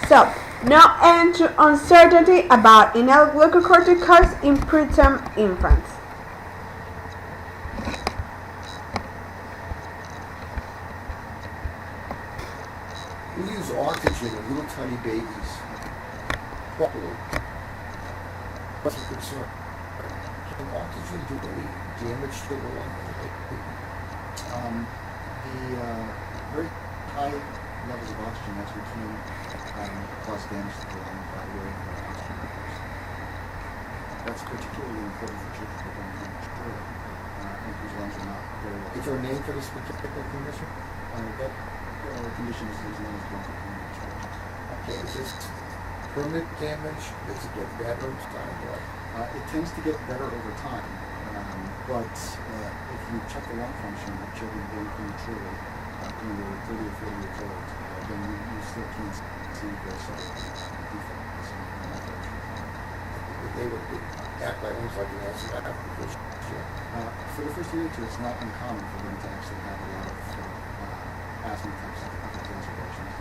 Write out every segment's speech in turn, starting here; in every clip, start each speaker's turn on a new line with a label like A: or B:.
A: So, no end to uncertainty about inhaled glucocorticoids in preterm infants.
B: We use oxygen in little tiny babies properly. What's the concern? Can oxygen do any damage to the lung?
C: The very high levels of oxygen as routine cause damage to the lung by wearing oxygen masks. That's particularly important for children who are going prematurely and whose lungs are not very well.
B: Is there a name for this particular condition?
C: That condition is known as bronchopulmonary discharge.
B: Okay, is this permanent damage? Does it get better over time?
C: It tends to get better over time, but if you check the lung function of children born prematurely when they're 30 or 40 years old, then you still can't see very subtle defects in that function.
B: They would act like almost like an asthmatic condition.
C: For the first year or two, it's not uncommon for them to actually have a lot of asthma types of exacerbations.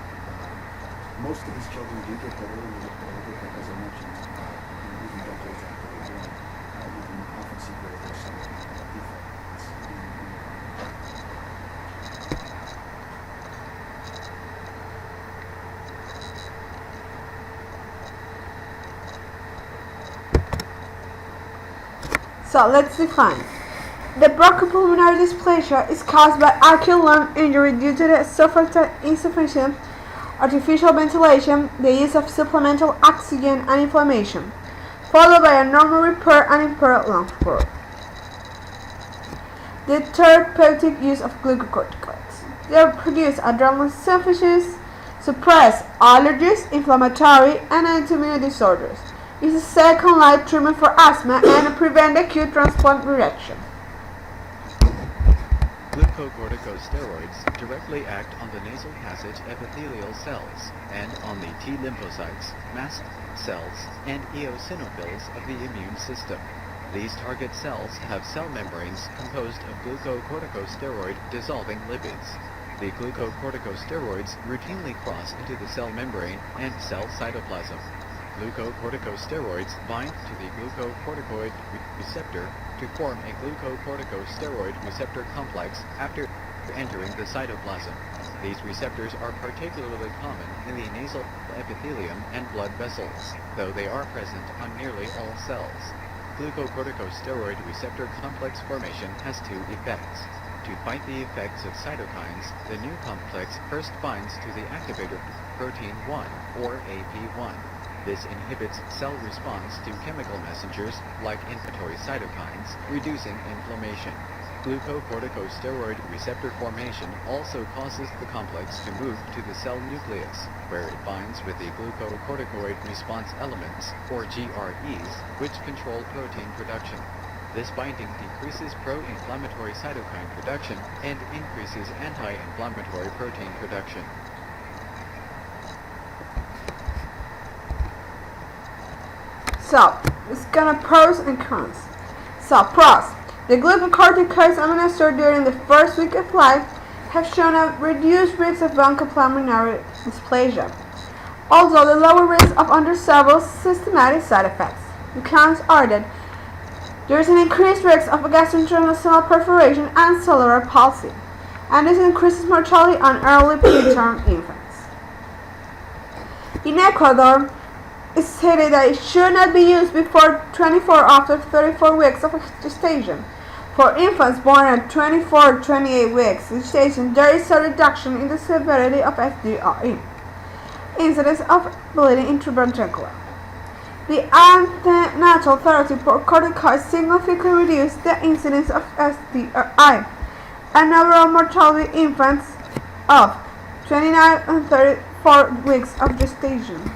C: Most of these children do get better when they get older, but as I mentioned, even decades after they're born, you can often see very, very subtle defects in the lung.
A: So let's define. The bronchopulmonary dysplasia is caused by acute lung injury due to the esophageal insufficient artificial ventilation, the use of supplemental oxygen, and inflammation, followed by a normal repair and impaired lung growth. The therapeutic use of glucocorticoids. They produce adrenal insufficiency, suppress allergies, inflammatory, and autoimmune disorders. Is a second-line treatment for asthma and prevent acute transplant reaction.
D: Glucocorticosteroids directly act on the nasal passage epithelial cells and on the T lymphocytes, mast cells, and eosinophils of the immune system. These target cells have cell membranes composed of glucocorticosteroid dissolving lipids. The glucocorticosteroids routinely cross into the cell membrane and cell cytoplasm. Glucocorticosteroids bind to the glucocorticoid receptor to form a glucocorticosteroid receptor complex after entering the cytoplasm. These receptors are particularly common in the nasal epithelium and blood vessels, though they are present on nearly all cells. Glucocorticosteroid receptor complex formation has two effects. To fight the effects of cytokines, the new complex first binds to the activator protein 1, or AP1. This inhibits cell response to chemical messengers like inflammatory cytokines, reducing inflammation. Glucocorticosteroid receptor formation also causes the complex to move to the cell nucleus, where it binds with the glucocorticoid response elements, or GREs, which control protein production. This binding decreases pro-inflammatory cytokine production and increases anti-inflammatory protein production.
A: So, it's gonna pros and cons. So, pros. The glucocorticoids administered during the first week of life have shown a reduced risk of bronchopulmonary dysplasia, although the lower risk of several systematic side effects. The cons are that there is an increased risk of gastrointestinal perforation and cerebral palsy, and this increases mortality on early preterm infants. In Ecuador, it's stated that it should not be used before 24 after 34 weeks of gestation. For infants born at 24 or 28 weeks gestation, there is a reduction in the severity of SDRE, incidence of bleeding intrabronchial. The antenatal therapy for corticoids significantly reduced the incidence of SDRI and overall mortality in infants of 29 and 34 weeks of gestation.